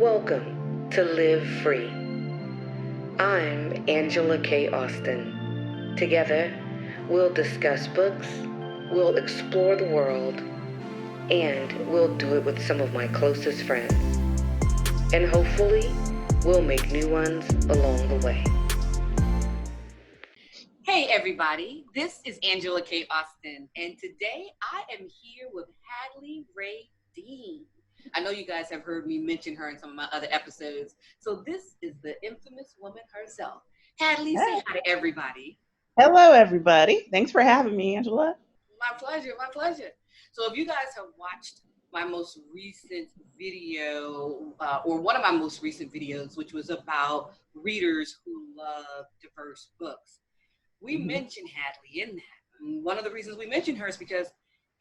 Welcome to Live Free. I'm Angela K. Austin. Together, we'll discuss books, we'll explore the world, and we'll do it with some of my closest friends. And hopefully, we'll make new ones along the way. Hey everybody, this is Angela K. Austin, and today I am here with Hadley Raydeen. I know you guys have heard me mention her in some of my other episodes, so this is the infamous woman herself. Hadley, say hi to everybody. Hello, everybody. Thanks for having me, Angela. My pleasure, my pleasure. So if you guys have watched my most recent video, or one of my most recent videos, which was about readers who love diverse books, we mentioned Hadley in that. One of the reasons we mentioned her is because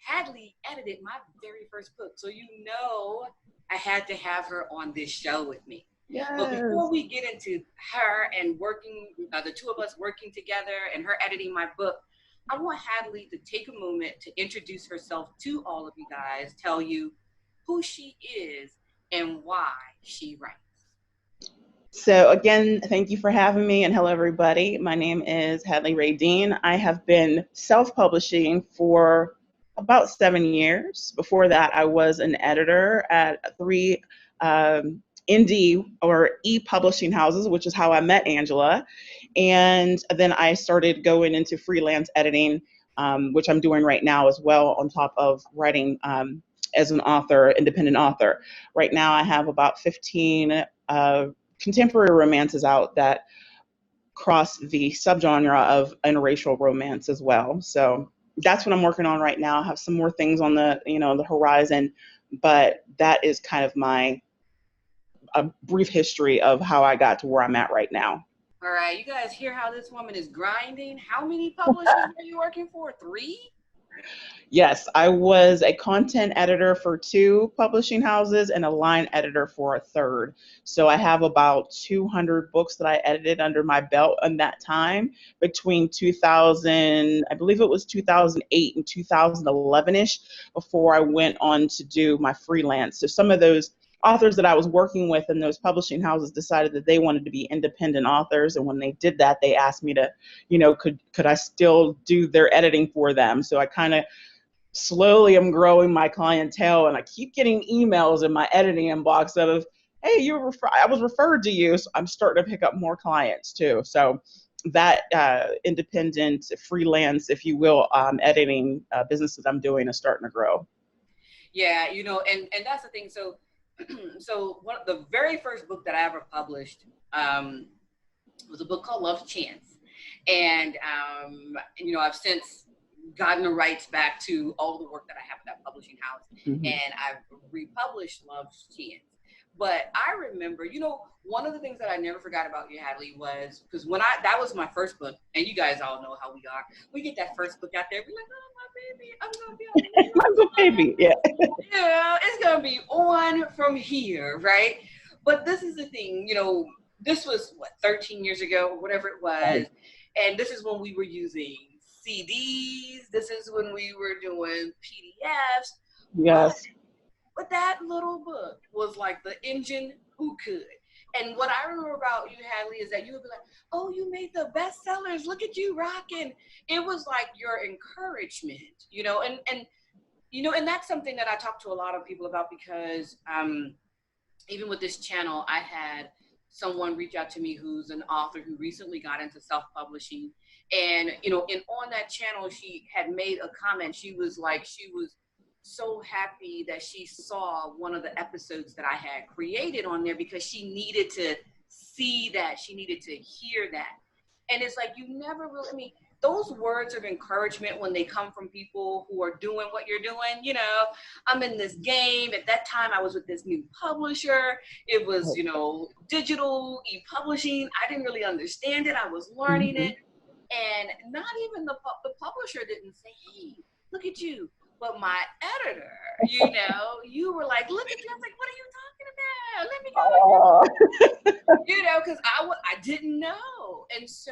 Hadley edited my very first book. So you know I had to have her on this show with me. Yes. But before we get into her and working, the two of us working together and her editing my book, I want Hadley to take a moment to introduce herself to all of you guys, tell you who she is and why she writes. So again, thank you for having me, and hello, everybody. My name is Hadley Raydeen. I have been self-publishing for about 7 years. Before that, I was an editor at 3 indie or e-publishing houses, which is how I met Angela. And then I started going into freelance editing, which I'm doing right now as well, on top of writing as an author, independent author. Right now, I have about 15 contemporary romances out that cross the subgenre of interracial romance as well. So that's what I'm working on right now. I have some more things on the horizon, but that is kind of a brief history of how I got to where I'm at right now. All right, you guys hear how this woman is grinding? How many publishers are you working for? 3? Yes, I was a content editor for 2 publishing houses and a line editor for a 3rd. So I have about 200 books that I edited under my belt in that time between 2000, I believe it was 2008 and 2011-ish, before I went on to do my freelance. So some of those authors that I was working with in those publishing houses decided that they wanted to be independent authors, and when they did that, they asked me to, could I still do their editing for them? So I kind of slowly am growing my clientele, and I keep getting emails in my editing inbox of, hey, I was referred to you, so I'm starting to pick up more clients too. So that independent freelance, if you will, editing business that I'm doing is starting to grow. Yeah, and that's the thing. So the very first book that I ever published was a book called Love's Chance. And I've since gotten the rights back to all the work that I have at that publishing house. And I've republished Love's Chance. But I remember, one of the things that I never forgot about you, Hadley, was because that was my first book, and you guys all know how we are. We get that first book out there, we're like, oh, my baby, I'm going to be on my baby, yeah. Yeah, it's going to be on from here, right? But this is the thing, this was, 13 years ago, or whatever it was, and this is when we were using CDs, this is when we were doing PDFs. Yes. But that little book was like the engine who could. And what I remember about you, Hadley, is that you would be like, oh, you made the bestsellers. Look at you rocking. It was like your encouragement, and that's something that I talk to a lot of people about because even with this channel, I had someone reach out to me who's an author who recently got into self-publishing. And, on that channel, she had made a comment. She was so happy that she saw one of the episodes that I had created on there because she needed to see that, she needed to hear that. And it's like, you never really, those words of encouragement when they come from people who are doing what you're doing, I'm in this game. At that time, I was with this new publisher. It was, digital e-publishing. I didn't really understand it. I was learning it. And not even the publisher didn't say, hey, look at you. But my editor, you were like, look at you. I was like, what are you talking about? Let me go. Because I didn't know. And so,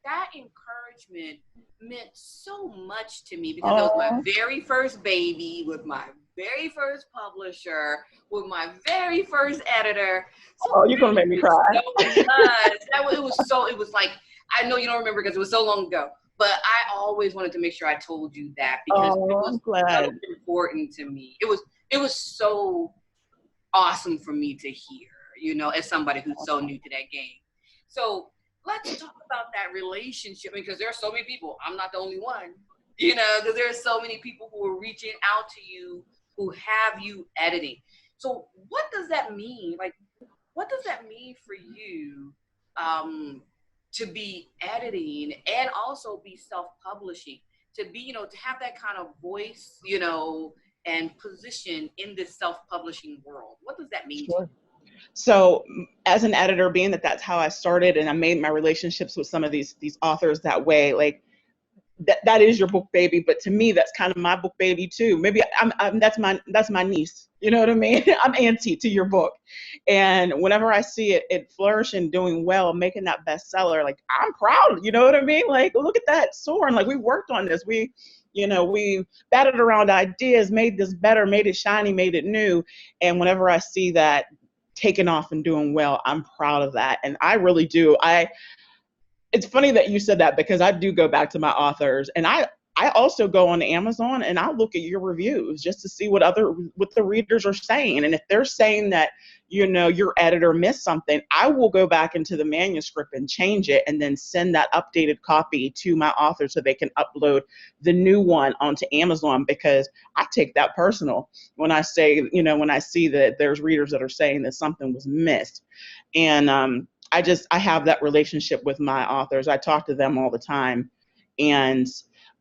that encouragement meant so much to me because it was my very first baby with my very first publisher with my very first editor. So oh, you're gonna make me cry. It was like, I know you don't remember because it was so long ago, but I always wanted to make sure I told you that because it was so important to me. It was so awesome for me to hear, you know, as somebody who's so new to that game. So let's talk about that relationship, because there are so many people. I'm not the only one, you know, because there are so many people who are reaching out to you who have you editing. So what does that mean? Like, what does that mean for you to be editing and also be self-publishing, to be, you know, to have that kind of voice, you know, and position in this self-publishing world? What does that mean to you? So as an editor, being that that's how I started, and I made my relationships with some of these authors that way, like that is your book baby, but to me that's kind of my book baby too. Maybe I'm that's my niece, you know what I mean? I'm auntie to your book. And whenever I see it flourishing, doing well, making that bestseller, like I'm proud, you know what I mean? Like, look at that soaring, like we worked on this, we batted around ideas, made this better, made it shiny, made it new. And whenever I see that taking off and doing well, I'm proud of that. And I really do. It's funny that you said that, because I do go back to my authors, and I also go on Amazon and I'll look at your reviews just to see what the readers are saying. And if they're saying that, you know, your editor missed something, I will go back into the manuscript and change it and then send that updated copy to my author so they can upload the new one onto Amazon, because I take that personal when I say, you know, when I see that there's readers that are saying that something was missed. And I have that relationship with my authors. I talk to them all the time. And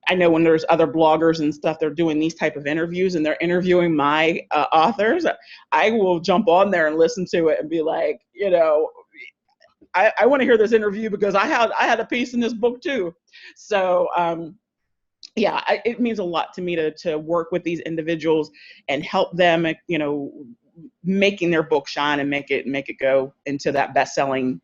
I know when there's other bloggers and stuff, they're doing these type of interviews and they're interviewing my authors, I will jump on there and listen to it and be like, you know, I want to hear this interview because I had a piece in this book too. So it means a lot to me to work with these individuals and help them, you know, making their book shine and make it go into that best-selling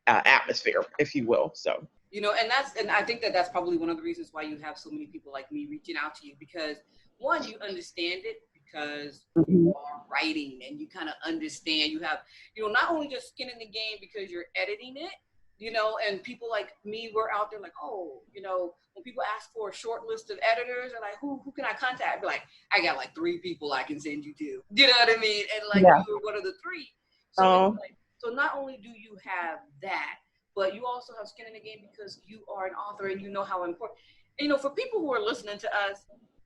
atmosphere, if you will. So, you know, and I think that's probably one of the reasons why you have so many people like me reaching out to you, because one, you understand it, because you are writing and you kind of understand, you have, you know, not only just skin in the game because you're editing it, you know, and people like me were out there like, oh, you know, when people ask for a short list of editors, they're like, who can I contact? I'd be like, I got like 3 people I can send you to. You know what I mean? And like, you were one of the 3. So, so not only do you have that, but you also have skin in the game because you are an author and you know how important. And, you know, for people who are listening to us,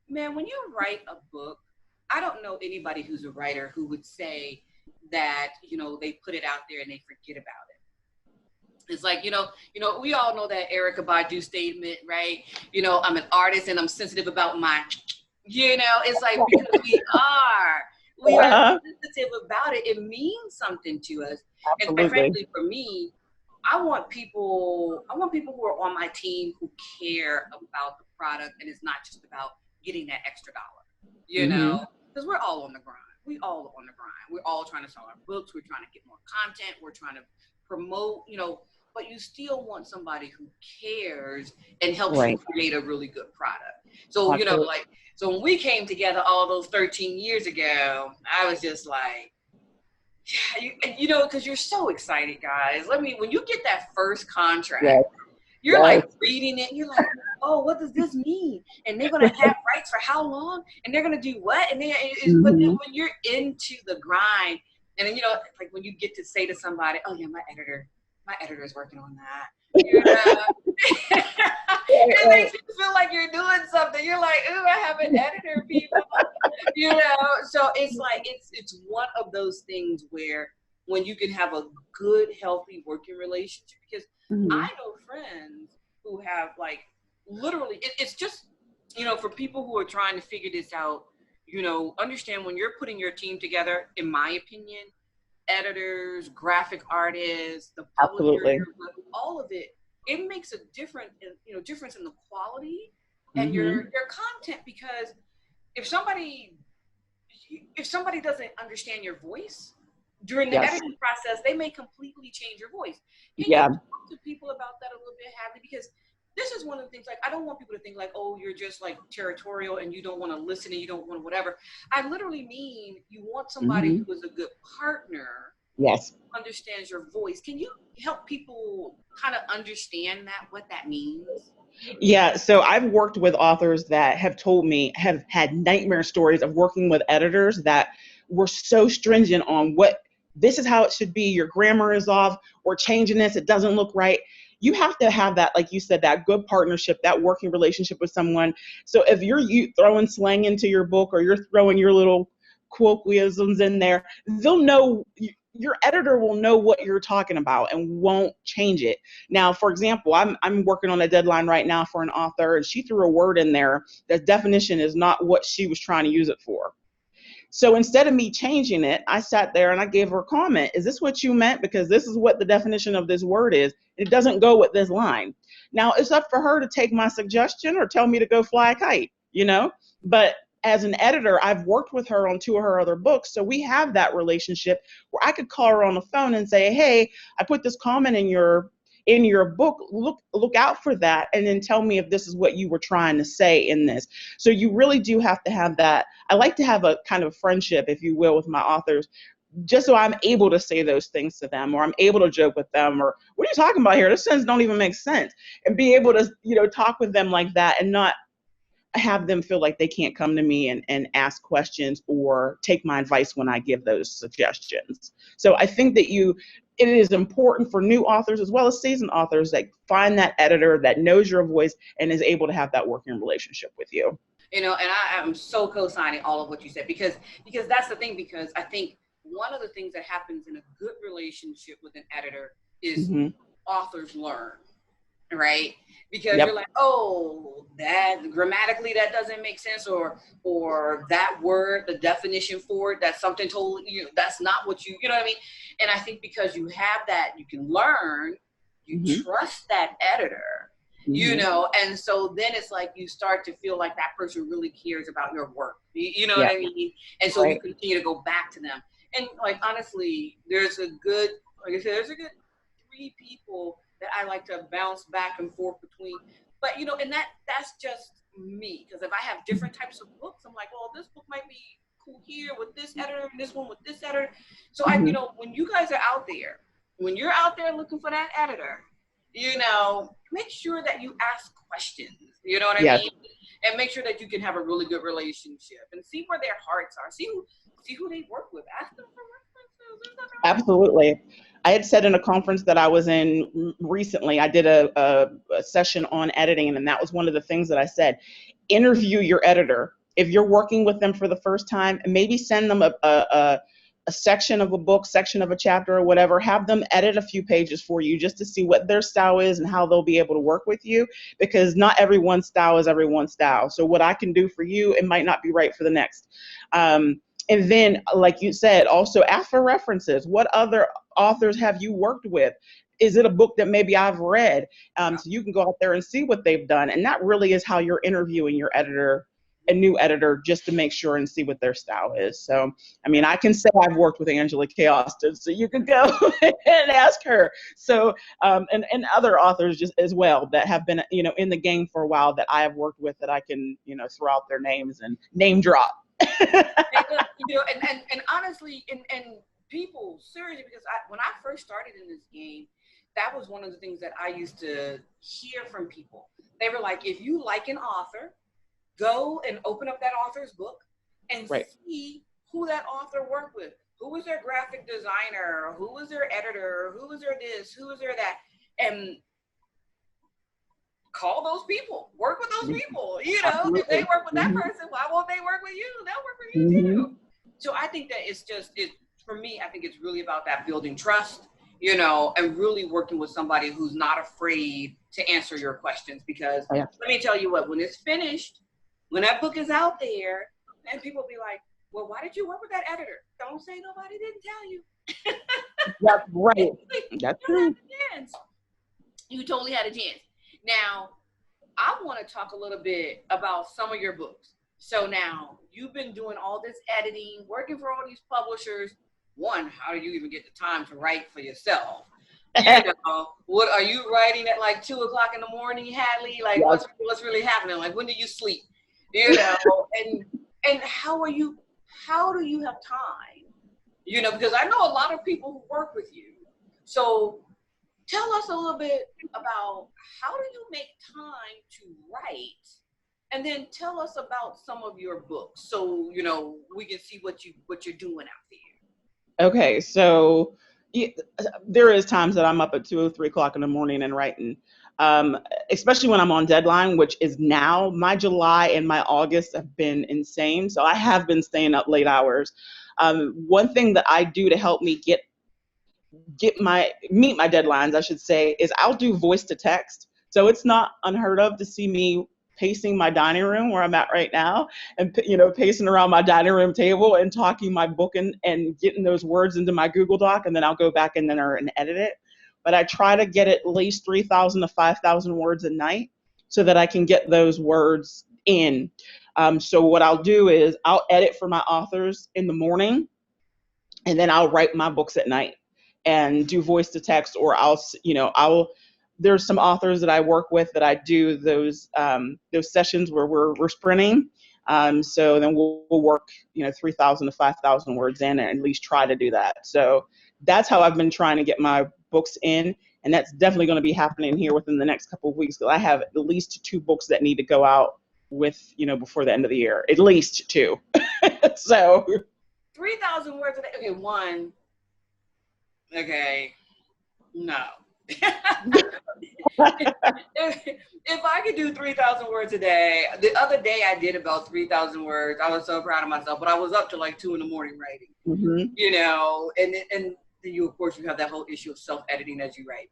man, when you write a book, I don't know anybody who's a writer who would say that, you know, they put it out there and they forget about it. It's like, you know, we all know that Erykah Badu statement, right? You know, I'm an artist and I'm sensitive about my, you know, it's like, because we are sensitive about it. It means something to us. Absolutely. And quite frankly, for me, I want people who are on my team who care about the product, and it's not just about getting that extra dollar, you know, because we're all on the grind. We all are on the grind. We're all trying to sell our books. We're trying to get more content. We're trying to promote, you know, but you still want somebody who cares and helps you create a really good product. So, you know, like, so when we came together all those 13 years ago, I was just like, yeah, you know, because you're so excited, guys. When you get that first contract, you're like reading it, and you're like, oh, what does this mean? And they're going to have rights for how long? And they're going to do what? And but then when you're into the grind, and then, you know, like when you get to say to somebody, oh yeah, my editor is working on that. You know? It makes you feel like you're doing something. You're like, ooh, I have an editor, people. You know, so it's like it's one of those things where when you can have a good, healthy working relationship, because I know friends who have like literally it's just, you know, for people who are trying to figure this out, you know, understand when you're putting your team together, in my opinion, editors, graphic artists, the publisher, all of it makes a difference in the quality and your content, because if somebody doesn't understand your voice during the editing process, they may completely change your voice. Can you talk to people about that a little bit, Hadley? Because this is one of the things, like, I don't want people to think like, oh, you're just like territorial and you don't want to listen and you don't want whatever. I literally mean you want somebody who is a good partner. Yes. Understands your voice. Can you help people kind of understand that, what that means? Yeah, so I've worked with authors that have told me, have had nightmare stories of working with editors that were so stringent on what this is how it should be, your grammar is off, or changing this, it doesn't look right. You have to have that, like you said, that good partnership, that working relationship with someone. So if you're throwing slang into your book, or you're throwing your little colloquialisms in there, they'll know, your editor will know what you're talking about and won't change it. Now, for example, I'm working on a deadline right now for an author, and she threw a word in there that definition is not what she was trying to use it for. So instead of me changing it, I sat there and I gave her a comment. Is this what you meant? Because this is what the definition of this word is. It doesn't go with this line. Now, it's up for her to take my suggestion or tell me to go fly a kite, But as an editor, I've worked with her on 2 of her other books. So we have that relationship where I could call her on the phone and say, hey, I put this comment in your book, look out for that, and then tell me if this is what you were trying to say in this. So you really do have to have that. I like to have a kind of friendship, if you will, with my authors, just so I'm able to say those things to them, or I'm able to joke with them, or what are you talking about here? This sentence don't even make sense. And be able to, talk with them like that, and not have them feel like they can't come to me and ask questions or take my advice when I give those suggestions. So I think that it is important for new authors as well as seasoned authors that find that editor that knows your voice and is able to have that working relationship with you. And I am so co-signing all of what you said, because that's the thing, because I think one of the things that happens in a good relationship with an editor is authors learn, right? Because you're like, oh, that grammatically that doesn't make sense, or that word, the definition for it, that's something totally, that's not what you know what I mean? And I think because you have that, you can learn, you trust that editor, and so then it's like you start to feel like that person really cares about your work. You know what I mean? And so you continue to go back to them. And like, honestly, there's a good 3 people that I like to bounce back and forth between. But, and that's just me. Because if I have different types of books, I'm like, well, this book might be cool here with this editor, and this one with this editor. So when you guys are out there, when you're out there looking for that editor, make sure that you ask questions, you know what I mean? And make sure that you can have a really good relationship and see where their hearts are. See who they work with. Ask them for references. Absolutely. I had said in a conference that I was in recently, I did a session on editing, and that was one of the things that I said. Interview your editor. If you're working with them for the first time, maybe send them a section of a book, section of a chapter, or whatever. Have them edit a few pages for you just to see what their style is and how they'll be able to work with you, because not everyone's style is everyone's style. So what I can do for you, it might not be right for the next. And then, like you said, also ask for references. What other authors have you worked with? Is it a book that maybe I've read? So you can go out there and see what they've done. And that really is how you're interviewing your editor, a new editor, just to make sure and see what their style is. So, I mean, I can say I've worked with Angela K. Austin, so you can go and ask her. So, and other authors just as well that have been, in the game for a while that I have worked with, that I can, throw out their names and name drop. And honestly, and people, seriously, because when I first started in this game, that was one of the things that I used to hear from people. They were like, if you like an author, go and open up that author's book and see who that author worked with. Who was their graphic designer? Who was their editor? Who was their this? Who was their that? And call those people, work with those people, If they work with that person, why won't they work with you? They'll work with you too. So I think that for me, I think it's really about that building trust, and really working with somebody who's not afraid to answer your questions. Because let me tell you what, when it's finished, when that book is out there, and people be like, well, why did you work with that editor? Don't say nobody didn't tell you. That's right. That's true. You totally had a chance. Now, I want to talk a little bit about some of your books. So now, you've been doing all this editing, working for all these publishers. One, how do you even get the time to write for yourself? You know, what are you writing at like 2 o'clock in the morning, Hadley? Like, Yes. what's really happening? Like, when do you sleep? You know, and how are you? How do you have time? You know, because I know a lot of people who work with you. So tell us a little bit about how do you make time to write, and then tell us about some of your books, so you know we can see what you're doing out there. Okay, so yeah, there is times that I'm up at 2 or 3 o'clock in the morning and writing, um, especially when I'm on deadline, which is now. My July and my August have been insane, so I have been staying up late hours. One thing that I do to help me get my meet my deadlines, I should say, is I'll do voice to text. So it's not unheard of to see me pacing my dining room where I'm at right now, and pacing around my dining room table and talking my book and getting those words into my Google Doc, and then I'll go back and then and edit it. But I try to get at least 3,000 to 5,000 words a night so that I can get those words in. So what I'll do is I'll edit for my authors in the morning, and then I'll write my books at night and do voice to text, or I'll there's some authors that I work with that I do those sessions where we're sprinting. So then we'll work 3,000 to 5,000 words in, and at least try to do that. So that's how I've been trying to get my books in, and that's definitely going to be happening here within the next couple of weeks, because I have at least 2 books that need to go out before the end of the year, at least 2. So 3,000 words a day. Okay, one. Okay, no. if I could do 3,000 words a day, the other day I did about 3,000 words. I was so proud of myself, but I was up to like 2 in the morning writing. Mm-hmm. You know, and you, of course, you have that whole issue of self-editing as you write.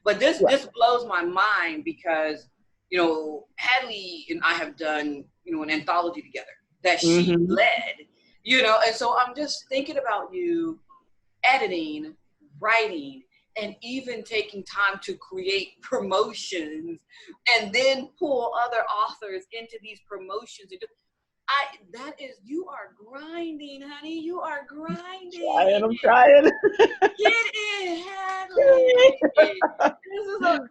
But this blows my mind, because Hadley and I have done an anthology together that she led. And so I'm just thinking about you editing, writing, and even taking time to create promotions, and then pull other authors into these promotions. You are grinding, honey. You are grinding. I'm trying. Get in, Hadley. This is a girl.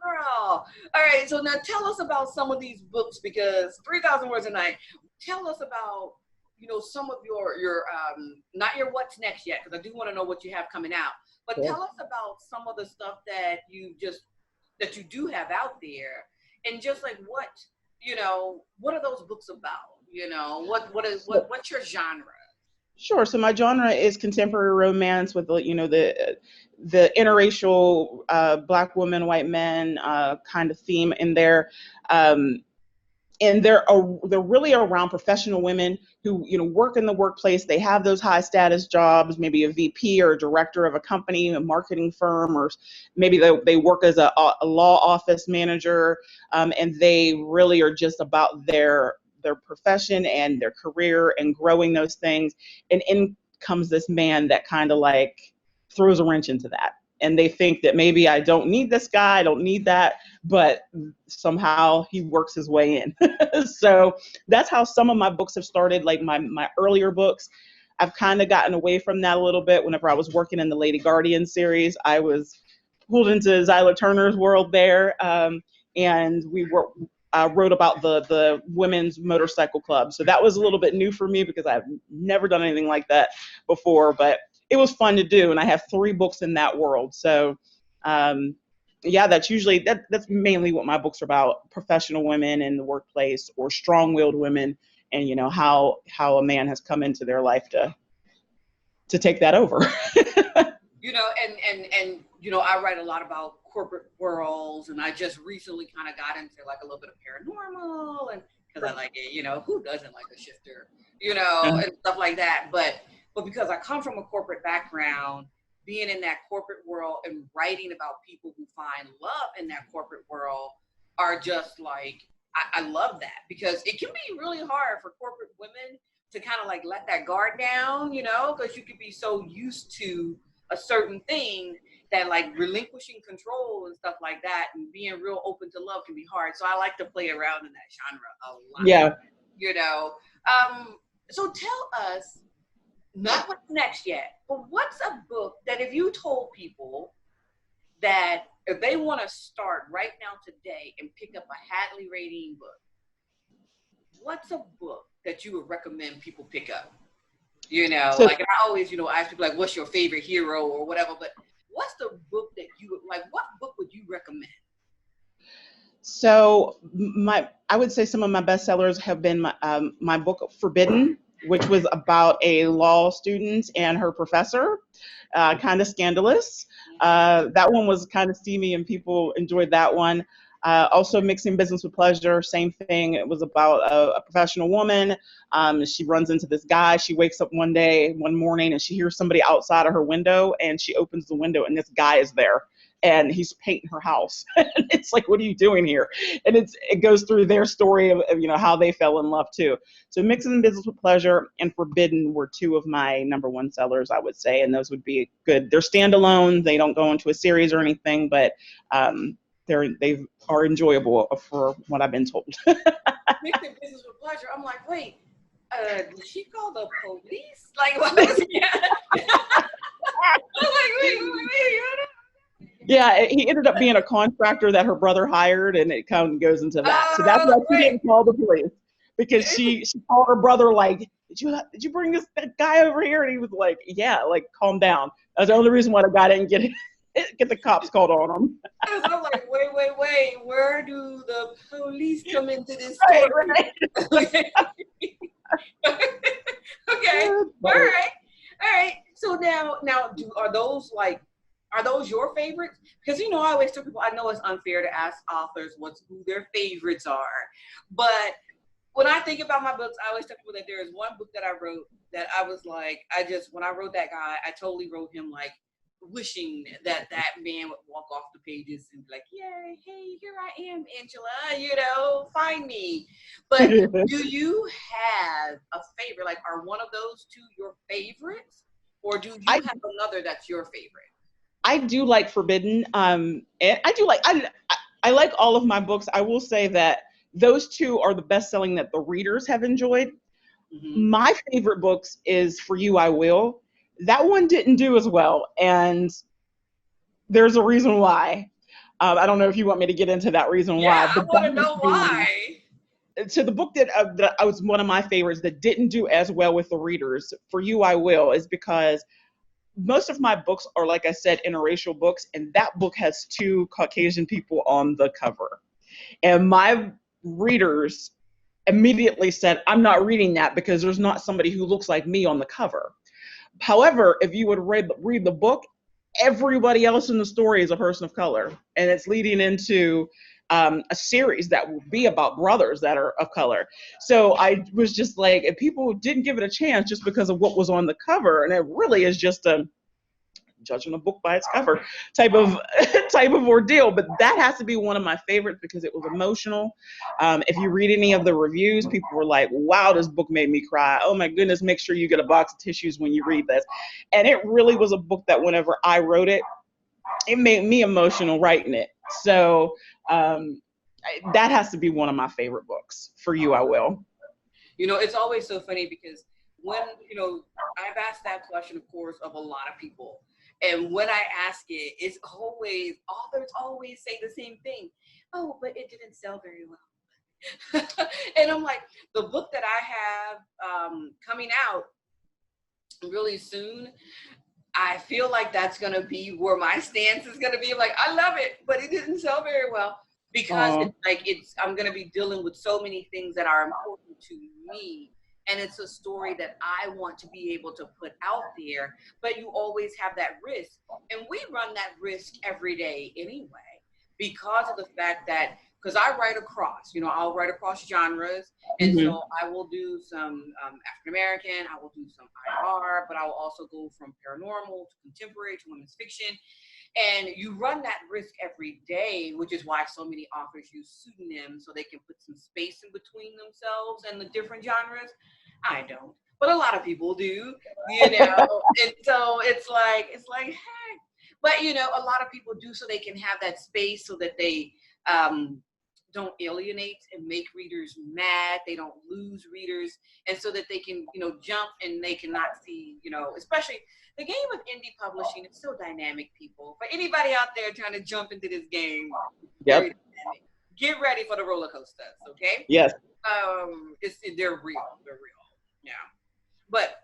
All right, so now tell us about some of these books, because 3,000 words a night. Tell us about some of your not your what's next yet, because I do want to know what you have coming out. But tell us about some of the stuff that you do have out there, and just like what are those books about? What's your genre? Sure. So my genre is contemporary romance with the interracial Black women, white men kind of theme in there. And they're really around professional women who work in the workplace. They have those high status jobs, maybe a VP or a director of a company, a marketing firm, or maybe they work as a law office manager, and they really are just about their profession and their career and growing those things. And in comes this man that kind of like throws a wrench into that. And they think that maybe I don't need this guy, I don't need that, but somehow he works his way in. So that's how some of my books have started, like my earlier books. I've kind of gotten away from that a little bit. Whenever I was working in the Lady Guardian series, I was pulled into Zyla Turner's world there, and wrote about the women's motorcycle club. So that was a little bit new for me, because I've never done anything like that before, but it was fun to do. And I have 3 books in that world. So that's mainly what my books are about: professional women in the workplace, or strong-willed women, and how a man has come into their life to take that over. I write a lot about corporate worlds, and I just recently kind of got into like a little bit of paranormal, and because I like it, who doesn't like a shifter, and stuff like that. But because I come from a corporate background, being in that corporate world and writing about people who find love in that corporate world are just like, I love that, because it can be really hard for corporate women to kind of like let that guard down, because you could be so used to a certain thing that like relinquishing control and stuff like that and being real open to love can be hard. So I like to play around in that genre a lot. Yeah. So tell us, not what's next yet, but what's a book that if you told people that if they want to start right now today and pick up a Hadley Raydeen book, what's a book that you would recommend people pick up? You know, So, like, and I always, ask people like, what's your favorite hero or whatever, but what's the book that you would like, what book would you recommend? I would say some of my bestsellers have been my book Forbidden, which was about a law student and her professor, kind of scandalous. That one was kind of steamy, and people enjoyed that one. Also, Mixing Business with Pleasure, same thing. It was about a professional woman. She runs into this guy. She wakes up one morning, and she hears somebody outside of her window, and she opens the window, and this guy is there. And he's painting her house. It's like, what are you doing here? And it goes through their story of how they fell in love too. So Mixing Business with Pleasure and Forbidden were two of my number one sellers, I would say, and those would be good. They're standalone. They don't go into a series or anything, but they are enjoyable for what I've been told. Mixing Business with Pleasure. I'm like, wait, did she call the police? Like, what was it? I was like, wait. Yeah, he ended up being a contractor that her brother hired, and it kind of goes into that. So that's why she didn't call the police, because she called her brother like, did you bring that guy over here? And he was like, yeah, like, calm down. That's the only reason why the guy didn't get the cops called on him. I'm like, wait, where do the police come into this story? Right. Okay. Okay. All right. So now, are those your favorites? Because I always tell people, I know it's unfair to ask authors who their favorites are, but when I think about my books, I always tell people that there is one book that I wrote that I was like, when I wrote that guy, I totally wrote him like wishing that man would walk off the pages and be like, yay, hey, here I am, Angela, find me. But do you have a favorite? Like, are one of those two your favorites? Or do you have another that's your favorite? I do like Forbidden. And I like all of my books. I will say that those two are the best selling that the readers have enjoyed. Mm-hmm. My favorite books is For You I Will. That one didn't do as well, and there's a reason why. I don't know if you want me to get into that reason why. I want to know why. So the book that was one of my favorites that didn't do as well with the readers, For You I Will, is because most of my books are, like I said, interracial books, and that book has two Caucasian people on the cover. And my readers immediately said, I'm not reading that because there's not somebody who looks like me on the cover. However, if you would read the book, everybody else in the story is a person of color, and it's leading into a series that will be about brothers that are of color. So I was just like, if people didn't give it a chance just because of what was on the cover, and it really is just a judging a book by its cover type of ordeal. But that has to be one of my favorites because it was emotional. If you read any of the reviews, people were like, wow, this book made me cry. Oh my goodness, make sure you get a box of tissues when you read this. And it really was a book that whenever I wrote it, it made me emotional writing it. So that has to be one of my favorite books. For You I Will. It's always so funny because when, I've asked that question, of course, of a lot of people. And when I ask it, it's always, authors always say the same thing. Oh, but it didn't sell very well. And I'm like, the book that I have coming out really soon, I feel like that's going to be where my stance is going to be. Like, I love it, but it didn't sell very well because I'm going to be dealing with so many things that are important to me. And it's a story that I want to be able to put out there, but you always have that risk. And we run that risk every day anyway, because of the fact that, because I write across, I'll write across genres. And so I will do some African-American, I will do some IR, but I will also go from paranormal to contemporary to women's fiction. And you run that risk every day, which is why so many authors use pseudonyms so they can put some space in between themselves and the different genres. I don't, but a lot of people do, And so it's like, hey, but a lot of people do so they can have that space so that they don't alienate and make readers mad. They don't lose readers, and so that they can, jump and they cannot see, especially the game of indie publishing. It's so dynamic, people. For anybody out there trying to jump into this game, Yep. very dynamic. Get ready for the roller coasters, okay? Yes. They're real. They're real. Yeah. But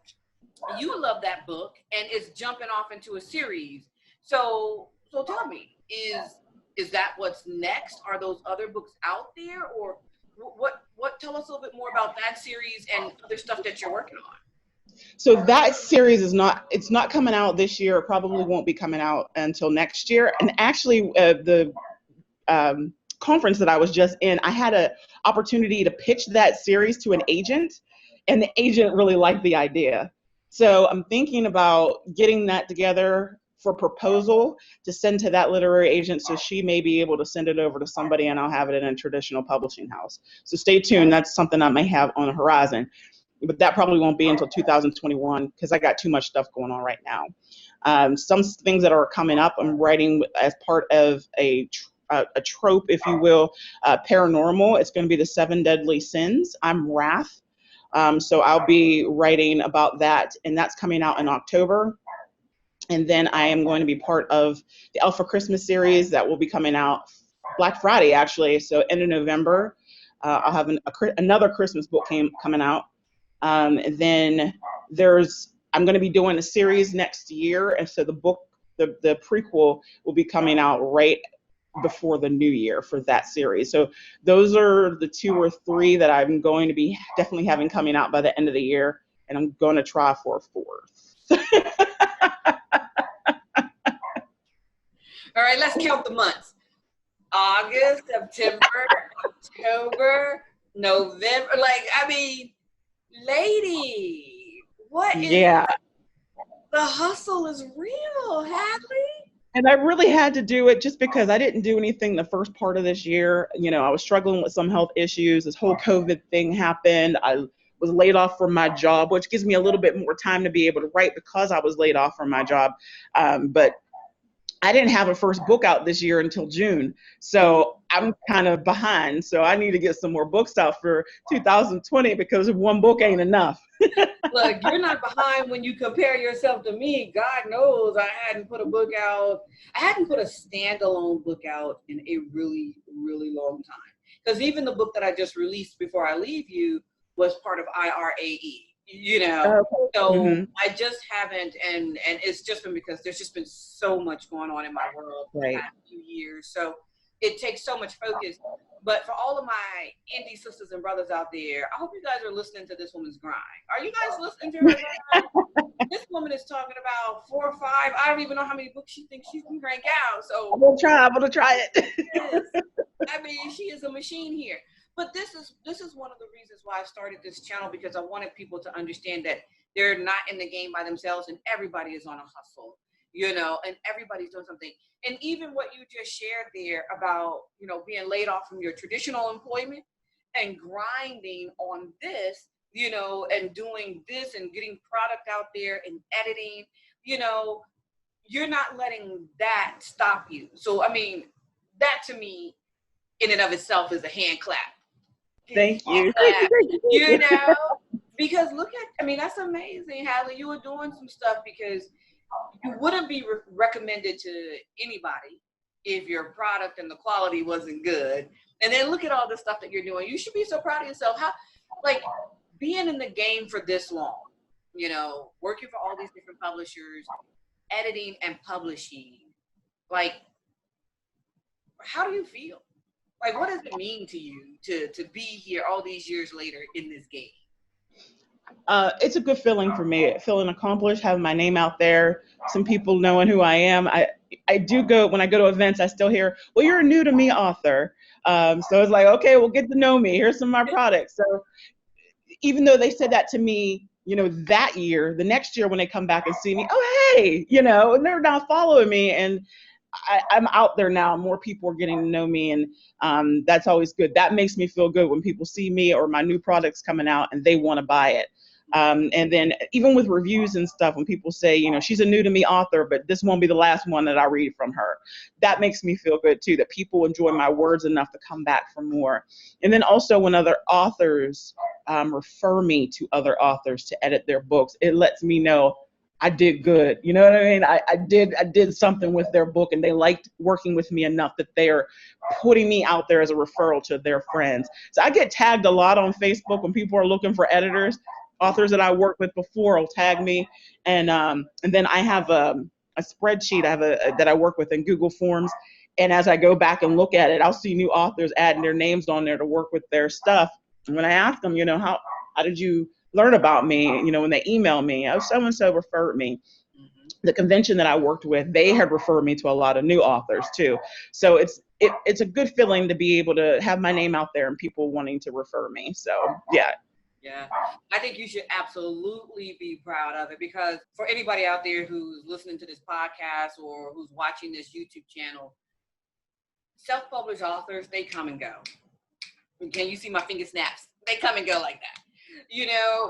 you love that book, and it's jumping off into a series. So tell me, is that what's next? Are those other books out there, or what? Tell us a little bit more about that series and other stuff that you're working on. So that series it's not coming out this year. It probably won't be coming out until next year. And actually, the conference that I was just in, I had an opportunity to pitch that series to an agent, and the agent really liked the idea. So I'm thinking about getting that together for proposal to send to that literary agent, so she may be able to send it over to somebody, and I'll have it in a traditional publishing house. So stay tuned. That's something I may have on the horizon, but that probably won't be until 2021 because I got too much stuff going on right now. Some things that are coming up, I'm writing as part of a trope, if you will, paranormal. It's going to be the 7 Deadly Sins. I'm Wrath. So I'll be writing about that, and that's coming out in October. And then I am going to be part of the Alpha Christmas series that will be coming out Black Friday, actually. So end of November, I'll have another Christmas book coming out. And then I'm going to be doing a series next year. And so the book, the prequel will be coming out right before the new year for that series. So those are the 2 or 3 that I'm going to be definitely having coming out by the end of the year. And I'm going to try for a 4th. All right, let's count the months. August, September, October, November. Lady, what is the hustle is real, Hadley? And I really had to do it just because I didn't do anything the first part of this year. I was struggling with some health issues. This whole COVID thing happened. I was laid off from my job, which gives me a little bit more time to be able to write because I was laid off from my job. But I didn't have a first book out this year until June. So I'm kind of behind. So I need to get some more books out for 2020 because one book ain't enough. Look, you're not behind when you compare yourself to me. God knows I hadn't put a book out. I hadn't put a standalone book out in a really, really long time. Because even the book that I just released before I leave you was part of IRAE. So I just haven't, and it's just been because there's just been so much going on in my world for the past few years. So it takes so much focus. But for all of my indie sisters and brothers out there, I hope you guys are listening to this woman's grind. Are you guys listening to her grind? This woman is talking about 4 or 5. I don't even know how many books she thinks she can crank out. So I'm gonna try it. Yes. She is a machine here. But this is one of the reasons why I started this channel, because I wanted people to understand that they're not in the game by themselves, and everybody is on a hustle, and everybody's doing something. And even what you just shared there about, being laid off from your traditional employment and grinding on this, and doing this and getting product out there and editing, you're not letting that stop you. So, that to me in and of itself is a hand clap. Thank you. Because look at, that's amazing, Hadley. You were doing some stuff because you wouldn't be recommended to anybody if your product and the quality wasn't good. And then look at all the stuff that you're doing. You should be so proud of yourself. How, being in the game for this long, working for all these different publishers, editing and publishing, how do you feel? What does it mean to you to be here all these years later in this game? It's a good feeling for me, feeling accomplished, having my name out there, some people knowing who I am. I do go, when I go to events, I still hear, well, you're a new to me author. So it's like, okay, well, get to know me. Here's some of my products. So even though they said that to me, that year, the next year when they come back and see me, oh, hey, and they're now following me, and I'm out there now. More people are getting to know me, and that's always good. That makes me feel good when people see me or my new products coming out and they want to buy it. And then even with reviews and stuff, when people say, she's a new to me author, but this won't be the last one that I read from her, that makes me feel good too, that people enjoy my words enough to come back for more. And then also when other authors refer me to other authors to edit their books, it lets me know I did good. You know what I mean? I did something with their book, and they liked working with me enough that they are putting me out there as a referral to their friends. So I get tagged a lot on Facebook when people are looking for editors. Authors that I worked with before will tag me, and then I have a spreadsheet that I work with in Google Forms, and as I go back and look at it, I'll see new authors adding their names on there to work with their stuff. And when I ask them, how did you learn about me? When they email me, oh, so and so referred me. The convention that I worked with, they had referred me to a lot of new authors too. So it's a good feeling to be able to have my name out there and people wanting to refer me. So yeah. Yeah, I think you should absolutely be proud of it, because for anybody out there who's listening to this podcast or who's watching this YouTube channel, self-published authors, they come and go. Can you see my finger snaps? They come and go like that,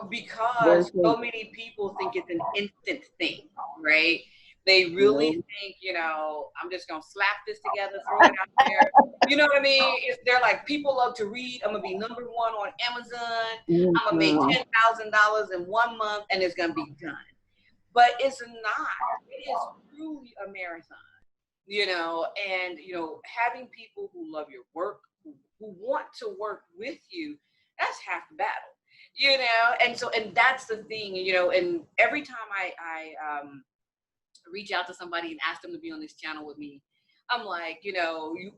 because so many people think it's an instant thing, right? They really think, I'm just going to slap this together, throw it out there. You know what I mean? They're like, people love to read. I'm going to be #1 on Amazon. I'm going to make $10,000 in 1 month, and it's going to be done. But it's not. It is truly a marathon, and, having people who love your work, who want to work with you, that's half the battle, and that's the thing, and every time I reach out to somebody and ask them to be on this channel with me, I'm like, you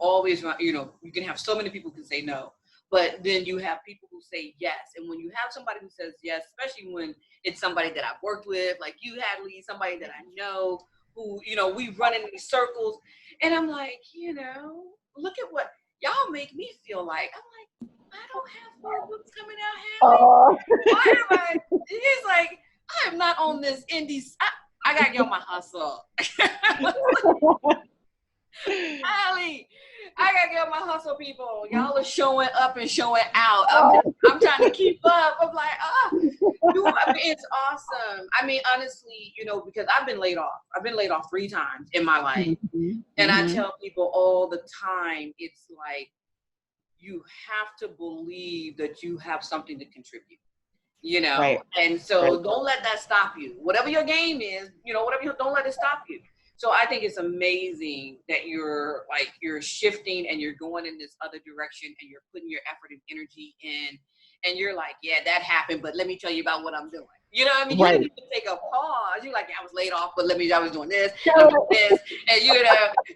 always want, you can have so many people who say no, but then you have people who say yes. And when you have somebody who says yes, especially when it's somebody that I've worked with, like you, Hadley, somebody that I know, who, we run in these circles, and I'm like, look at what y'all make me feel like. I'm like, I don't have 4 books coming out, Hadley. Why am I? He's like, I am not on this indie. I gotta get on my hustle. Hadley, I gotta get on my hustle, people. Y'all are showing up and showing out. I'm trying to keep up. I'm like, it's awesome. I mean, honestly, because I've been laid off. I've been laid off 3 times in my life. And I tell people all the time, it's like, you have to believe that you have something to contribute. Right. And so don't let that stop you. Whatever your game is, don't let it stop you. So I think it's amazing that you're shifting and you're going in this other direction and you're putting your effort and energy in, and you're like, yeah, that happened, but let me tell you about what I'm doing. You know what I mean? Right. You didn't even take a pause. You're like, I was laid off, but I was doing this, and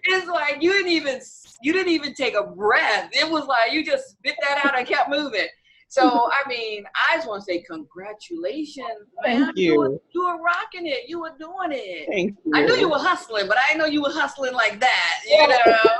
it's like you didn't even take a breath. It was like you just spit that out and kept moving. So, I mean, I just want to say congratulations, man. Thank you. You were rocking it. You were doing it. Thank you. I knew you were hustling, but I didn't know you were hustling like that, I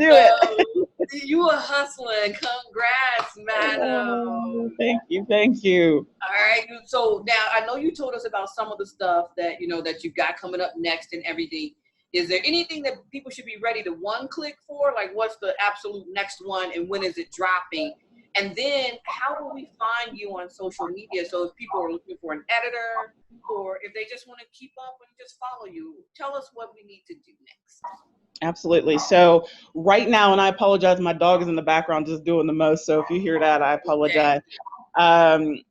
do it. You were hustling. Congrats, madam. Thank you. All right. So now I know you told us about some of the stuff that, that you got coming up next and everything. Is there anything that people should be ready to click for? Like, what's the absolute next one and when is it dropping? And then how do we find you on social media? So if people are looking for an editor, or if they just want to keep up and just follow you, tell us what we need to do next. Absolutely. So right now, and I apologize, my dog is in the background just doing the most. So if you hear that, I apologize. Okay.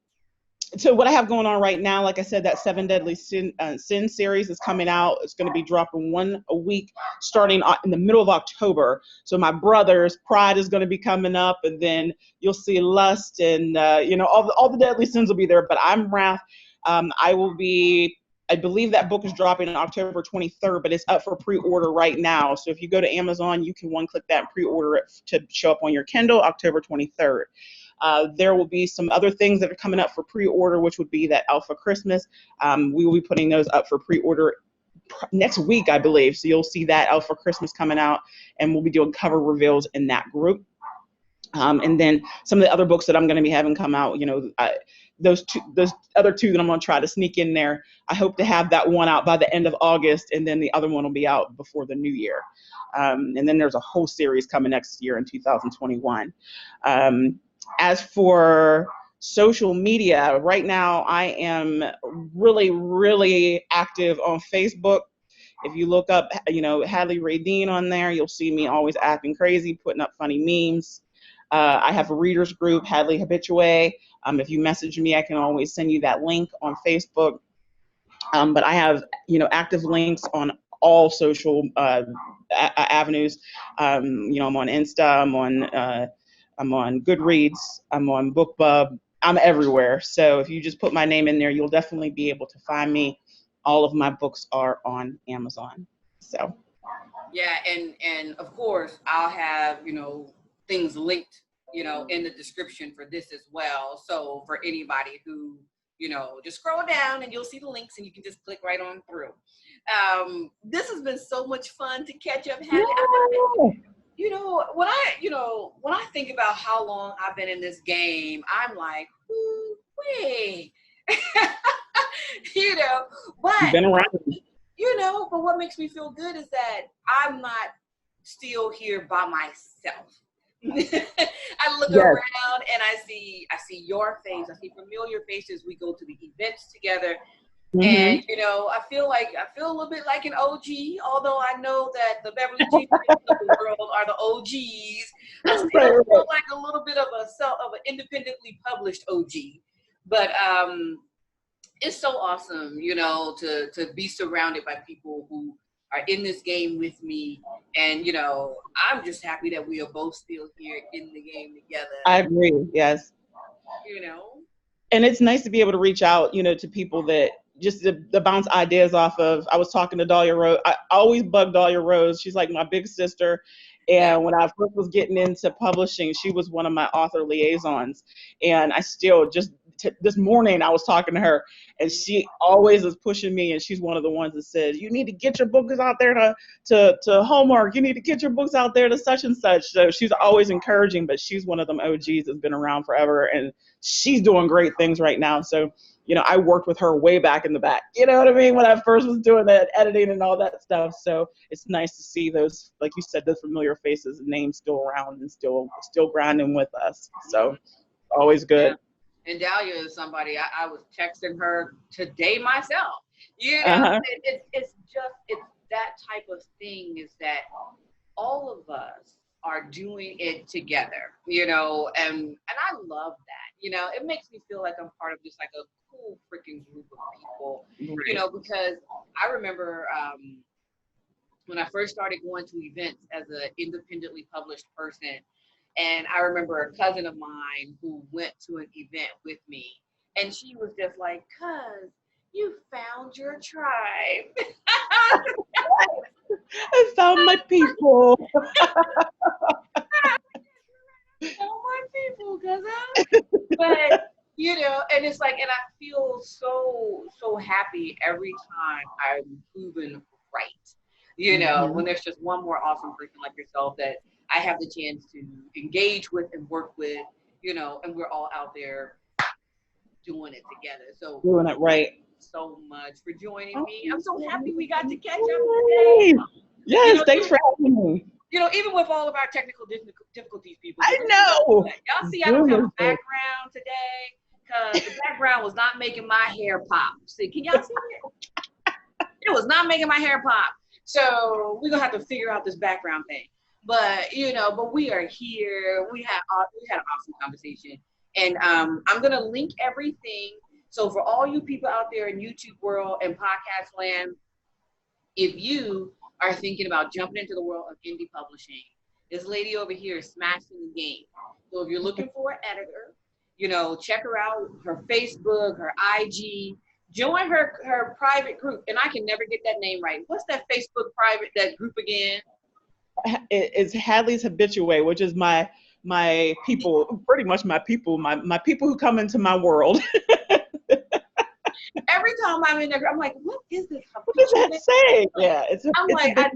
So what I have going on right now, like I said, that 7 Deadly Sin series is coming out. It's going to be dropping 1 a week starting in the middle of October. So my brother's Pride is going to be coming up, and then you'll see Lust and, all the Deadly Sins will be there. But I'm Wrath. I believe that book is dropping on October 23rd, but it's up for pre-order right now. So if you go to Amazon, you can click that and pre-order it to show up on your Kindle October 23rd. There will be some other things that are coming up for pre-order, which would be that Alpha Christmas. We will be putting those up for pre-order next week, I believe. So you'll see that Alpha Christmas coming out, and we'll be doing cover reveals in that group. And then some of the other books that I'm going to be having come out, those other 2 that I'm going to try to sneak in there. I hope to have that one out by the end of August, and then the other one will be out before the new year. And then there's a whole series coming next year in 2021. As for social media. Right now, I am really, really active on Facebook. If you look up, Hadley Raydeen on there, you'll see me always acting crazy, putting up funny memes. I have a readers group, Hadley Habitué. If you message me, I can always send you that link on Facebook. But I have, active links on all social avenues. I'm on Insta, I'm on Goodreads, I'm on BookBub, I'm everywhere. So if you just put my name in there, you'll definitely be able to find me. All of my books are on Amazon. So. Yeah, and of course I'll have, things linked, in the description for this as well. So for anybody who, just scroll down and you'll see the links and you can just click right on through. This has been so much fun to catch up, Hadley. When I think about how long I've been in this game, I'm like, wait, but you've been around. But what makes me feel good is that I'm not still here by myself. I look around and I see your face. I see familiar faces. We go to the events together. Mm-hmm. And, I feel a little bit like an OG, although I know that the Beverly Jeans of the world are the OGs. I still feel like a little bit of an independently published OG. But, it's so awesome, to be surrounded by people who are in this game with me. And, I'm just happy that we are both still here in the game together. I agree. Yes. And it's nice to be able to reach out, to people that just to bounce ideas off of. I was talking to Dahlia Rose. I always bug Dahlia Rose. She's like my big sister. And when I first was getting into publishing, she was one of my author liaisons. And I still this morning I was talking to her, and she always is pushing me, and she's one of the ones that says, you need to get your books out there to Hallmark. You need to get your books out there to such and such. So she's always encouraging, but she's one of them OGs that's been around forever, and she's doing great things right now. So, I worked with her way back in the back, you know what I mean, when I first was doing that editing and all that stuff. So it's nice to see those, like you said, those familiar faces and names still around and still grinding with us. So always good. Yeah. And Dahlia is somebody, I was texting her today myself. It's that type of thing, is that all of us are doing it together, and I love that. It makes me feel like I'm part of just like a cool freaking group of people, right. Because I remember when I first started going to events as an independently published person, and I remember a cousin of mine who went to an event with me, and she was just like, "Cuz, you found your tribe." I found my people. Found my people, cousin. But and it's like, and I feel so happy every time I'm proven right. When there's just one more awesome person like yourself that I have the chance to engage with and work with, and we're all out there doing it together. So doing it right. Thank you so much for joining me. I'm so happy we got to catch up today. Yes, thanks for having me. Even with all of our technical difficulties, people. I know. Y'all see, I don't have a background today because the background was not making my hair pop. See, can y'all see it? It was not making my hair pop. So we're gonna have to figure out this background thing. But but we are here. We had an awesome conversation, and I'm gonna link everything. So for all you people out there in YouTube world and podcast land, if you are thinking about jumping into the world of indie publishing, this lady over here is smashing the game. So if you're looking for an editor, check her out, her Facebook, her IG, join her private group. And I can never get that name right. What's that Facebook that group again? It's Hadley's Habitué, which is my people, pretty much my people who come into my world. Every time I'm in there, I'm like, what is this? What does that say? Yeah, I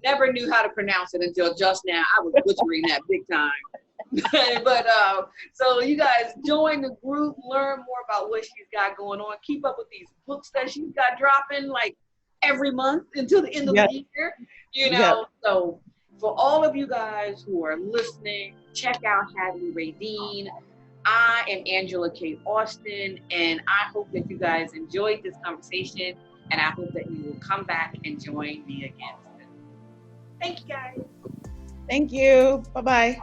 never knew how to pronounce it until just now. I was butchering that big time. But so you guys join the group, learn more about what she's got going on, keep up with these books that she's got dropping like every month until the end of the year. So for all of you guys who are listening, check out Hadley Raydeen. I am Angela K. Austin, and I hope that you guys enjoyed this conversation, and I hope that you will come back and join me again soon. Thank you, guys. Thank you. Bye-bye.